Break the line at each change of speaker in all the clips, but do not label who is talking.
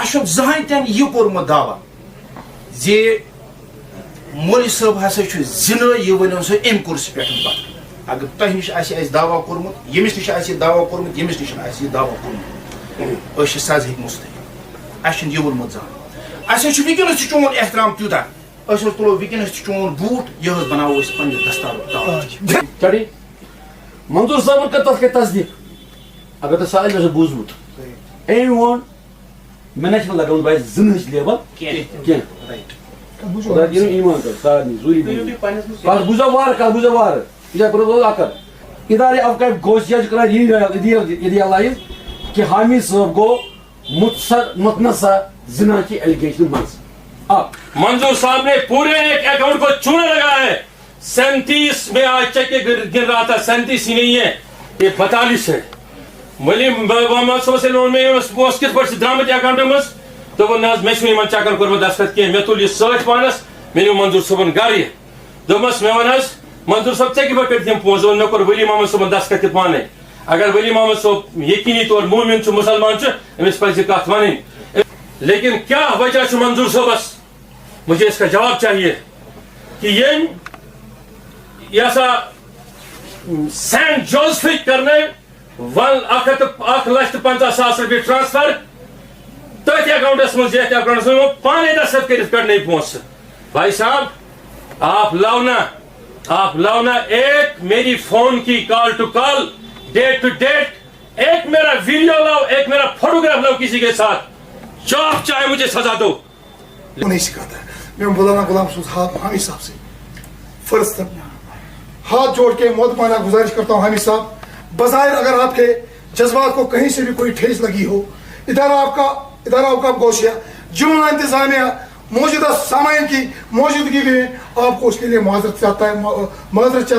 اچھا زہاں تین یہ کورمت دعویٰ زِ مولوی صٲب ہسا چھُ زِنہٕ یہ ؤنِو سا اَمہِ کُرسی پٮ۪ٹھ پتہٕ اگر تۄہہِ نِش آسہِ اَسہِ دعویٰ کوٚرمُت ییٚمِس نِش آسہِ یہِ دعویٰ کوٚرمُت ییٚمِس نِش آسہِ یہِ دعویٰ کوٚرمُت أسۍ چھِ سزا ہیٚکہِ مُستحق اَسہِ چھُنہٕ یہِ ووٚنمُت زانٛہہ اَسہِ حظ چھُ وٕنکیٚنس تہِ چون احترام تیوٗتاہ أسۍ حظ تُلو وٕنکیٚنس تہِ چون بوٗٹ یہِ حظ بناوو أسۍ پننہِ دستارُک تاج
چڑی منظور صاحبن کر تتھ تصدیق اگر تو سالم سے بوزمت ایم وون میں نے لگاؤں بھائی زن لیبل کیا خدا دین ایمان کر سارے زوری کل بوزا وار یہ کرو اکر ادارے افکار گوشیا کرا یہ لائف کہ حامد صاحب کو متنسا زنا کی ایلیگیشن منز
منظور صاحب نے پورے ایک اکاؤنٹ کو چونا لگا ہے 37 میں آج چیک گن رہا تھا 37 ہی نہیں ہے یہ 42 ہے ولی محمد صلی اللہ علیہ وسلم میں اس کس پر درامت اکاؤنٹ میں تو وہ ناز میں چھوئی من چاکر کرو دستخط کیا میں تو یہ سرچ پانس میں نے منظور صاحبن گاری ہے دومس میں ونس منظور صاحب چیک پر کرتے ہیں پونزو نہ کر ولی محمد صاحبن دستخط پانے اگر ولی محمد صاحب یقینی طور مومن چھ مسلمان چھ امس پزِ کتھ ونن لیکن کیا وجہ چھ منظور صاحبس مجھے اس کا جواب چاہیے کہ یہ سا سینٹ جوزفک کرنے 1,50,000 روپیے ٹرانسفر تھی اکاؤنٹس مجھ اکاؤنٹس میں پانے دستخط کرت کڑنے پونس بھائی صاحب آپ لاؤنا ایک میری فون کی call to call date to date ایک میرا ویڈیو لاؤ ایک میرا فوٹوگراف لاؤ کسی کے ساتھ جو آپ چاہے مجھے سزا دو
نہیں سکھاتا ہے میں مولانا غلام حامد صاحب سے فرض ہاتھ جوڑ کے محتمانہ گزارش کرتا ہوں حامد صاحب بظاہر اگر آپ کے جذبات کو کہیں سے بھی کوئی ٹھیس لگی ہو ادارہ اوقاف گوشیا جملہ انتظامیہ موجودہ سامعین کی موجودگی میں آپ کو اس کے لیے معذرت چاہتا ہے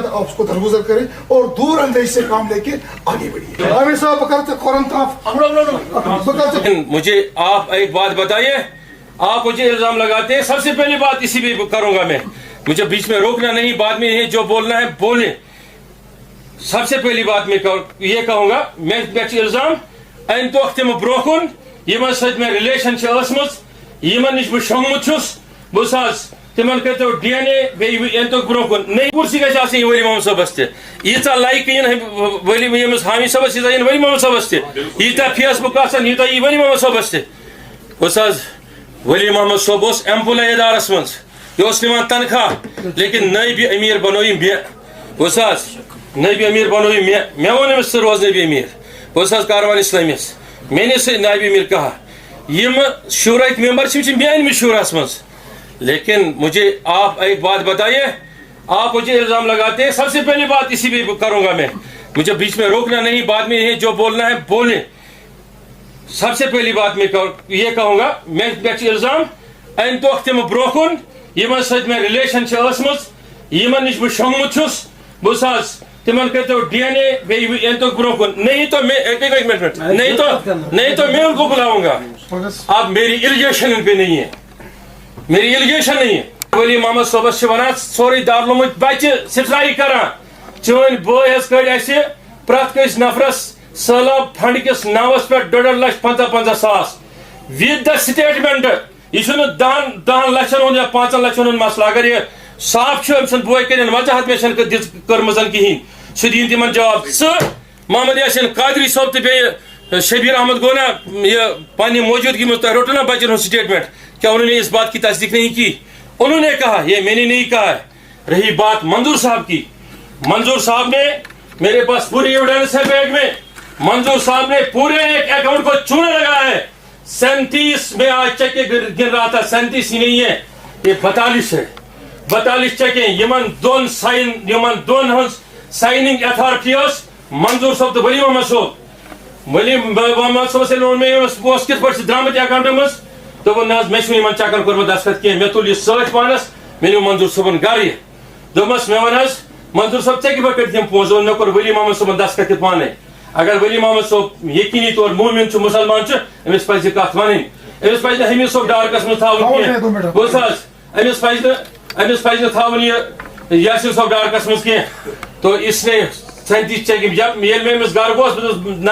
آپ اس کو درگزر کریں اور دور اندیش سے کام لے کے آگے بڑھیے حامد صاحب بکرتے قرآن
مجھے آپ ایک بات بتائیے آپ مجھے الزام لگاتے ہیں سب سے پہلی بات اسی پہ کروں گا میں مجھے بیچ میں روکنا نہیں بعد میں یہ جو بولنا ہے بولیں سب سے پہلی بات میں یہ کہوں گا میں الزام این تو تم برون یمن ست میں ریلیشن یمن نش بہ شونگمت چھس بس تمن کرتو ڈی این اے بیٚیہِ تو برون نئی کرسی گژھِ آسٕنۍ ولی محمد صٲبس تہِ ییٖژاہ لایکہٕ یِن ولی ییٚمِس حامد صٲبس ییٖژاہ یِن ولی محمد صٲبس تہِ ییٖتاہ فیس بُک آسن یوٗتاہ یی ولی محمد صٲبس تہِ بس ولی محمد صٲب اوس ایمپلاے ادارس منٛز یہ اوس نِوان تنخواہ لیکن نٲیِبِ امیر بنویِم مےٚ بس نٲیِبِ امیر بنویِم مےٚ ووٚن أمِس ژٕ روز نٲیِبِ امیر بس کاروان اسلامس میں نے سے نائب امیر کہا یم شورا ممبر میں شوراس مز لیکن مجھے آپ ایک بات بتائیے آپ مجھے الزام لگاتے ہیں سب سے پہلی بات اسی پہ کروں گا میں مجھے بیچ میں روکنا نہیں بعد میں یہ جو بولنا ہے بولیں سب سے پہلی بات میں یہ کہوں گا میں الزام این تو تم برون یمن ست میں ریلیشن یمن نش بہ شونگمت چھس بس تمن کرتو ڈی این اے بیٚیہِ تو برون نہیں تو میں نہیں تو میں ان کو بلاؤں گا اب میری ایلیگیشن ان پہ نہیں ہے میری ایلیگیشن نہیں ہے ولی محمد صوبس ونان سوری دارالعلومٕکۍ بچہ سٹرائی کران چون بٲے حظ کڑ اسہِ پرٛٮ۪تھ کٲنٛسہِ نفرس سہلاب فنڈ کس ناوس پہ 2,50,000 ود دا سٹیٹمنٹ یہ 10 لچھن ہند یا 5 لچھن ہند مسئلہ اگر یہ صاف أمۍ سُنٛد بوے کرن وضاحت مے دِژ کٔرمٕژ کہین سہ دین تمن جواب محمد یاسین قادری صٲب تو بیٚیہِ شبیر احمد گو نا یہ پنہ موجودگی میں تہ روٹو نا بچن ہند سٹیٹمنٹ کیا انہوں نے اس بات کی تصدیق نہیں کی انہوں نے کہا یہ میں نے نہیں کہا ہے رہی بات منظور صاحب کی منظور صاحب نے میرے پاس پوری ایویڈنس ہے بیگ میں منظور صاحب نے پورے ایک اکاؤنٹ کو چونا لگا ہے 37 میں آج چیک گن رہا تھا 37 ہی نہیں ہے یہ 42 ہے 42 چیکیں یمن دون سائننگ اتھارٹی منظور صاحب تو ولی محمد صاحب ولی محمد صلی اللہ علیہ وسلم میں کت پہ درامت اکاؤنٹ مز تو وہ ناز میں چھوئی من چاکر کورمت دستخط کیا میں تل یہ سچ پانس میں نے منظور صاحبن گاری دومس میں ونس منظور صاحب ٹھیک پہ کرتے پونسو نہ کر ولی محمد صاحبن دستخط پانے اگر ولی محمد صاحب یقینی طور مومن مسلمان امس پزِ کتھ ونن امس پزِ حمید صاحب ڈارکس مز تھاون بس امس پزِ تھاون یہ یاسین صاحب ڈارکس مز کی تو اس نے 37 چیک یل میں امس گھر گوس نہ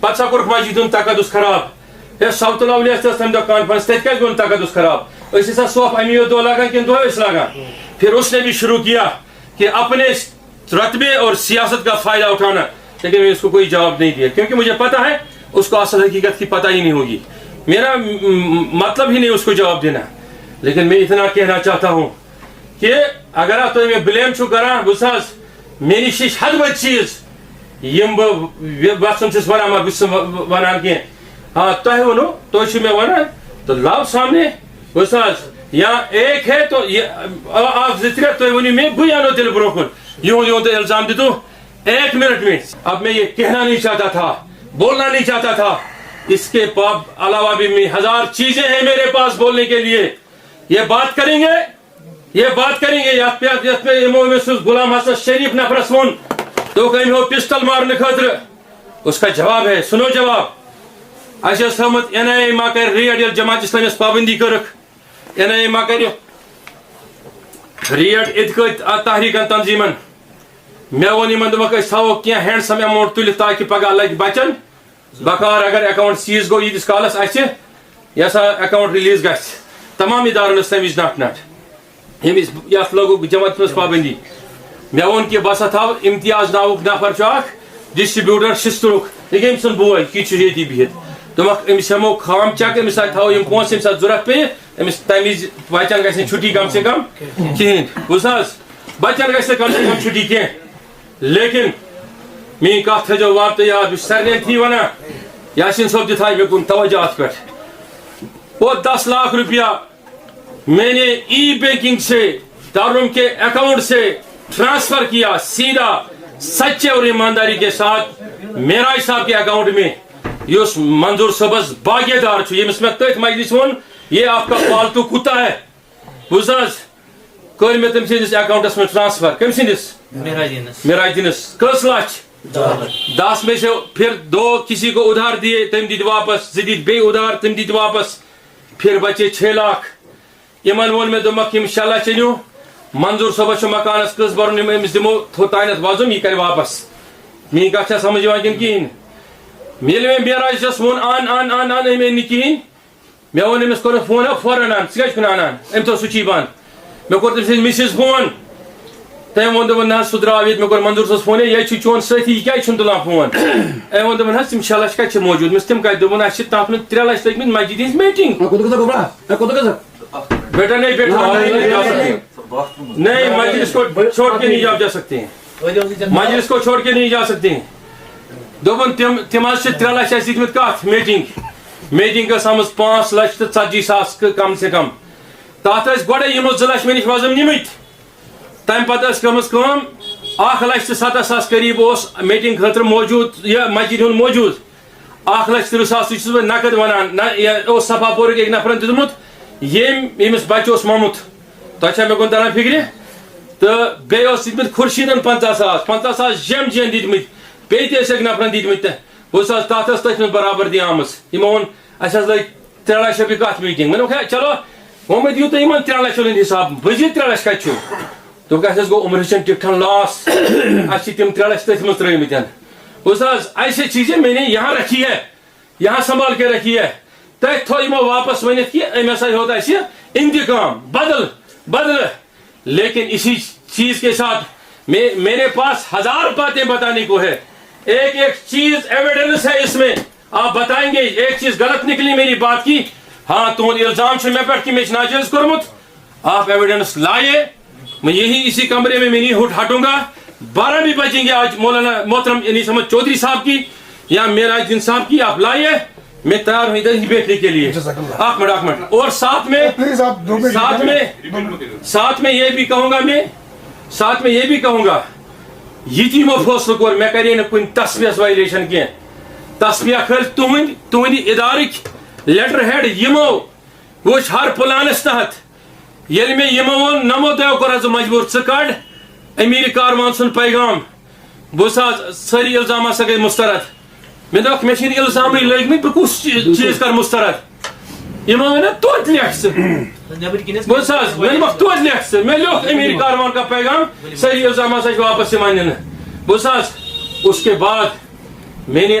پتہ سا کورک مسجد ہند تقدس خراب ہے سوت الاولیاء تم دہ کانفرنس تت کیا گو تقدس خراب ایسا صوف امی دو لگان کن دو لگان پھر اس نے بھی شروع کیا کہ اپنے رتبے اور سیاست کا فائدہ اٹھانا لیکن میں اس کو کوئی جواب نہیں دیا کیونکہ مجھے پتا ہے اس کو اصل حقیقت کی پتہ ہی نہیں ہوگی میرا مطلب ہی نہیں اس کو جواب دینا لیکن میں اتنا کہنا چاہتا ہوں کہ اگر آپ تو بلیم چھو کران بس میری شش حد بد چیز یم بچن چھس ونان مگر بس ونان کی ہاں تہ ونو تھی میں ونان تو لاؤ سامنے بس یا ایک ہے تو آپ زترے تھی ونو میں بھائی انو تیل برو کن یوں الزام دیتو 1 منٹ میں اب میں یہ کہنا نہیں چاہتا تھا بولنا نہیں چاہتا تھا اس کے علاوہ بھی 1000 چیزیں ہیں میرے پاس بولنے کے لیے یہ بات کریں گے غلام حسن شریف نفرس ون تو ہو پسٹل مارنے خاطر اس کا جواب ہے سنو جواب اچھا تھوت NIA ما کر ریڈ یل جماعت اسلامیس پابندی کرک NIA ما کر ریڈ اتکت تحریکن تنظیمن مے ون ان دک تھو کی ہینڈسم اماؤنٹ تل تاکہ پگہ لگ بچن بکار اگر اکاؤنٹ سیز گو یتس کالس یہ سا اکاؤنٹ ریلیز گھ تمام ادارن تمہ نٹ نٹ یت لوگ جماعت مز پابندی مے ون کہ بہت تھو امتیاز ناوک نفر ڈسٹریبیوٹر شسترک یہ ام سن بوے یہ بہت دمک امس ہمو خام چیک امس تھو پونس یم سات ضرورت پہ امس تمہ بچن گھن چھٹی کم سے کم کہین بوز بچن گھن کم سے کم چھٹی کی لیکن میری کت تھو واپس یاد سارے تھی ونان یاسین صوب تہ مے کن توجہ ات پہ وہ 10 لاکھ روپیہ میں نے ای بینکنگ سے دارالعلوم کے اکاؤنٹ سے ٹرانسفر کیا سیدھا سچے اور ایمانداری کے ساتھ معراج صاحب کے اکاؤنٹ میں اس منظور صبس باغی دار یمس میں تھی مجلس ون یہ آپ کا پالتو کتا ہے بوز کر میں تم سندس اکاؤنٹس میں ٹرانسفر کم سندس معراج دینس کس لچھ 10 میں سے پھر 2 کسی کو ادھار دیے تم دیت واپس زدید بے ادھار تم دیت واپس پھر بچے 6 لاکھ یمن وون میں دمک یم شاءاللہ چنو منظور صبح مکانس کس برن امس دمو تھو تانت وزم یہ کر واپس میری کت سمجھ کن کہین یل میں معراج وون آن میں کہین مے ون امس کور فون فوراً ان ثہ کن انان ام تو سچی بند مے کور تم مسز فون تم ون دپن نہ سہ درٛاو ییٚتہِ مے کوٚر منظور صٲبس فون یہ چون سۭتی یہ کیٛازِ چھُنہٕ تُلان فون أمۍ ووٚن دوٚپُن حظ تِم 6 لچھ کتہِ چھِ موٗجوٗد مےٚ تِم کتہِ دوٚپُن اَسہِ چھِ تتھ منٛز 3 لچھ لٔگمٕتۍ مسجد ہٕنٛز میٹنگ بیٹا نہیں بیٹھو نہیں مجلس کو چھوڑ کے نہیں جا سکتے ہیں مجلس کو چھوڑ کے نہیں جا سکتے ہیں دوٚپُن تِم حظ چھِ 3 لچھ اَسہِ دِتمٕتۍ کتھ میٹنگ ٲس آمٕژ 5 لچھ تہٕ 40,000 کم سے کم تتھ ٲسۍ گۄڈے یِمو 2 لچھ مےٚ نِش وزم نِمٕتۍ تمہ پتہ گٔمٕژ کٲم 1,07,000 قریب اس میٹنگ خاطر موجود یہ مسجد ہُنٛد موجود 1,30,000 چھُس بہٕ نقد ونان نہ صفا پورُک أکۍ نفرن دیُتمُت ییٚمِس بچہ اوس موٚمُت تۄہہِ چھا مےٚ کُن تران فکرِ تہٕ بیٚیہِ اوس دِتمٕتۍ خُرشیٖدن 50,000 جٮ۪م جٮ۪ن دِتمٕتۍ بیٚیہِ تہِ ٲسۍ أکۍ نفرن دِتمٕتۍ تہٕ بوٗز حظ تتھ ٲس تٔتھۍ منٛز برابردی آمٕژ یِمو ووٚن اَسہِ حظ لٔگۍ 3 لچھ رۄپیہِ کتھ میٹنگ مےٚ دوٚپ چلو وۄنۍ مہ دِیِو تُہۍ یِمن 3 لچھن ہُنٛد حساب مزید 3 لچھ کتہِ چھُ دوٚپُکھ اَسہِ حظ گوٚو عمرٕچن ٹکٹن لاس اَسہِ چھِ تِم 3 لچھ تٔتھۍ منٛز ترٛٲومٕتۍ بوٗز حظ ایسے چیزیں میں نے یہاں رکھی ہے یہاں سنبھال کے رکھی ہے تتھ تھو یِمو واپس ؤنِتھ کہ أمۍ ہسا ہوتا اَسہِ انتقام بدل لیکن اسی چیز کے ساتھ میرے پاس 1000 باتیں بتانے کو ہے ایک چیز ایویڈنس ہے اس میں آپ بتائیں گے ایک چیز غلط نکلی میری بات کی ہاں تہد الزام مے پہ کہ میں ناجائز کورمت آپ ایویڈنس لائے میں یہی اسی کمرے میں نہیں ہٹوں گا 12 بھی بجیں گے آج مولانا محترم انیس احمد چودھری صاحب کی یا معراج الدین صاحب کی آپ لائیے میں تیار ہوں ادھر ہی بیٹھنے کے لیے ایک منٹ اور ساتھ میں یہ بھی کہوں گا یہ تیمو فیصلہ کور میں کرے نا کن تصفیہ وائلیشن کی تصفیہ کر تہند ادارک لیٹر ہیڈ یمو وچ ہر پلانس تحت یل میں یمو ون نمو دیو کور مجبور ثہ کڑ امیر کاروان سن پیغام بوس ساری الزام ہسا گئی مسترد میں دوک مے چھن الزام لگمت بہ کس چیز کر مسترد یمو ون توت لکھ بوس میں دوک توت لکھ میں لکھ امیر کاروان کا پیغام ساری الزام ہسا واپس مانن بوس اس کے بعد میں نے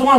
2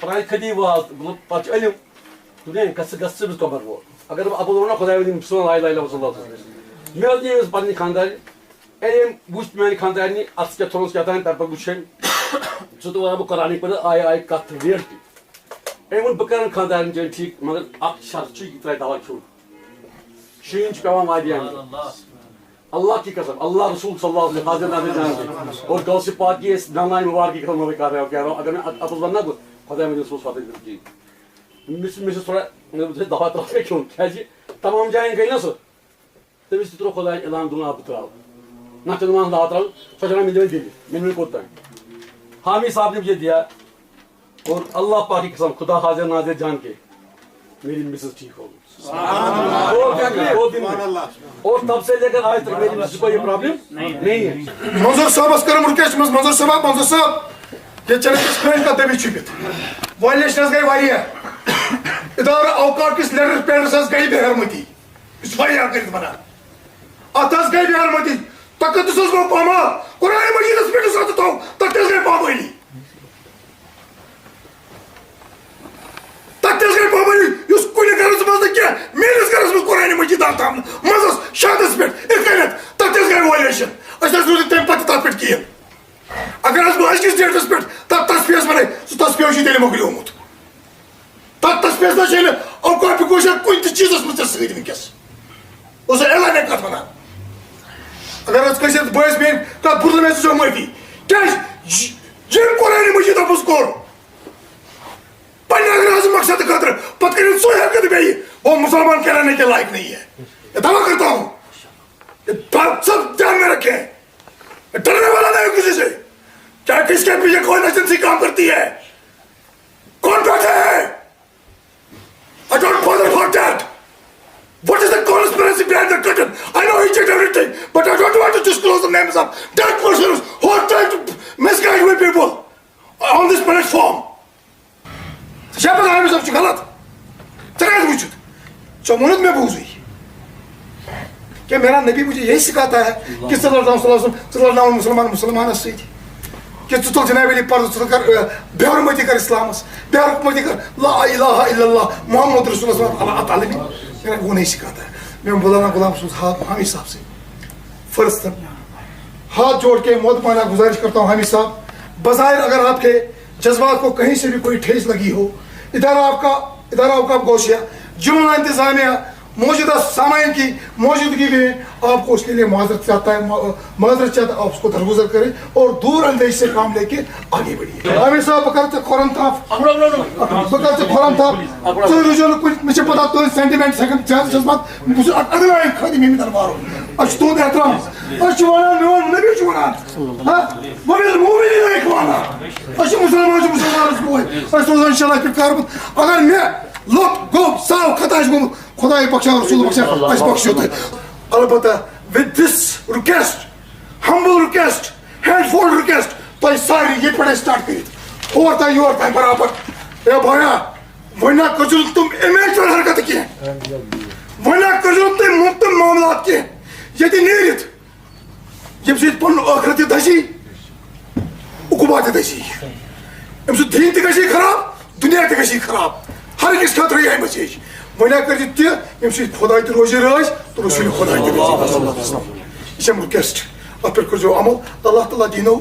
پرانی خدی واز پتہ علم دنیا گھس قبر وول اگر بہٕ اپوز ونو خۄداے ؤنِم سون لا اله الا اللہ صلی اللہ علیہ وسلم مےٚ ٲس نہٕ أمِس پنٕنہِ خانٛدارنہِ ییٚلہِ أمۍ وٕچھ میٛانہِ خانٛدارنہِ اَتھ کیٛاہ تھوٚومُس کیٛاہ تام تَمہِ پَتہٕ وٕچھ أمۍ سُہ تہِ وَنان بہٕ قرآنٕکۍ پٲٹھۍ آیہِ کَتھ ریٹ تہِ أمۍ ووٚن بہٕ کَرَن خانٛدارنہِ چٲنۍ ٹھیٖک مگر اَکھ شرط چھُ یہِ ترٛاوِ دوا کھیوٚن شیٖن چھُ پٮ۪وان واریاہ اللہ کی قسم اللہ رسول صلی اللہ علیہ وسلم حاضر ناظر جان اور گل سے پاک کی اس نام مبارک کی قسم میں کہہ رہا ہوں اگر میں اپوز وننا کو خدا مجھے اس وقت کی مس تھوڑا دوا ترا کیوں کیازِ تمام جائیں گئی نا سو تمس ترو خدا اعلان دون آپ تراو نہ تو مان دوا تراو سوچنا مجھے دل میں کوتا حامی صاحب نے مجھے دیا اور اللہ پاک کی قسم خدا حاضر ناظر جان کے میری مسز ٹھیک ہو اور تب سے لے کر آج تک میری مسز کو یہ پرابلم نہیں ہے.
منظور صاحب کرم رکیش منظور صاحب یہ چلے کس فرینڈ کا دبی چھپت وائلیشنز گئی واریاہ ادارہ اوقات کس لیٹر پیڈرس گئی بے حرمتی اس واریاہ کرت بنا اتس گئی بے حرمتی تقدس گو پاما قرآن مجید اس پیٹ ساتھ تو تقدس گئی پامانی تقدس گئی پامانی اس کوئی گرس مز کیا میرس گرس مز قرآن مجید آتا مزس شادس پیٹ اتکنت تقدس گئی وائلیشن اس روز تم پتہ تر پیٹ کین اگر اس بہت کس ڈیٹس پیٹ تب تصفیس بنے سو تصفیس چھ تیل مگلی ہومت تب تصفیس نہ چھ اوقات پہ کوشش کن تہ چیزس مز سۭتۍ ونکس اس اعلان کت ونان اگر اس کس بٲیس بین کت بُرزٕ مےٚ ژٕ معٲفی کیٛازِ ییٚمۍ قرآن مجید اپُز کوٚر پننہِ اگر حظ مقصد خٲطرٕ پتہٕ کٔرِتھ سُہ ہٮ۪کہِ نہٕ بیٚیہِ وہ مسلمان کہلانے کے لائق نہیں ہے یہ دعویٰ کرتا ہوں یہ بات سب دھیان میں رکھیں ڈرنے والا نہیں کسی سے چاہے کس کے پیچھے کون ایجنسی کام کرتی ہے کون بیٹھے ہیں I don't bother about that. What is the conspiracy behind the curtain? I know each and everything, but I don't want to disclose the names of that persons who are trying to misguide with people on this platform. شاید ہمیں سب سے غلط ترائے وجود چمونت میں بوز ہوئی کہ میرا نبی مجھے یہی سکھاتا ہے کہ صلی اللہ علیہ وسلم مسلمان سید کہ ژٕ تُل جناب علی پردٕ ژٕ کر بے حرمتی کر اسلامس بے حرمتی کر لا الہ الا اللہ محمد رسول اللہ تعالی میرا وہ نہیں سکھاتا ہے. میں مولانا غلام حسین حامی صاحب سے فرض ہاتھ جوڑ کے محترمانہ گزارش کرتا ہوں. حامی صاحب بظاہر اگر آپ کے جذبات کو کہیں سے بھی کوئی ٹھیس لگی ہو ادارہ اوقاف گوشیا جملہ انتظامیہ موجودہ سامعین کی موجودگی میں آپ کو اس کے لیے معذرت چاہتا ہے آپ اس کو درگزر کریں اور دور اندیش سے کام لے کے آگے بڑھیے. عامر صاحب بکرتے خورم تھاپ تو رجوع کچھ مجھے پتا تو سینٹیمنٹ سیکنڈ چار جذبات مجھے ادھر خادم میں دربار ہو اچھ تو احترام اچھ وانا نون نبی چوانا ہاں مومن مومن نہیں کھوانا اچھ مسلمان اس بوئے اچھ تو انشاءاللہ پھر کاربت اگر میں لوٹ گو ساو خطاش گو خدا بخشا رسول بخشا اس بخشو تے البتہ with this request humble request handful request تو ساری یہ پڑے سٹارٹ کریت اور تا یور تا برابر اے بھایا ونا کجل تم امیج پر حرکت کی ونا کجل تم ممکن معاملات کی یہ نیرت یہ سید پن آخرت دشی عقوبات دشی ام سو دین تہ گشی خراب دنیا تہ گشی خراب ہر کس خاطر یہ مسیج ونا کر دی یم سید خدا تہ روزی راز تو رسول خدا تہ روزی یہ رکویسٹ ات پر کرو عمل اللہ تعالی دینو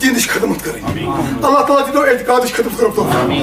دینش خدمت کریں اللہ تعالی دینو اعتقادش خدمت کرو.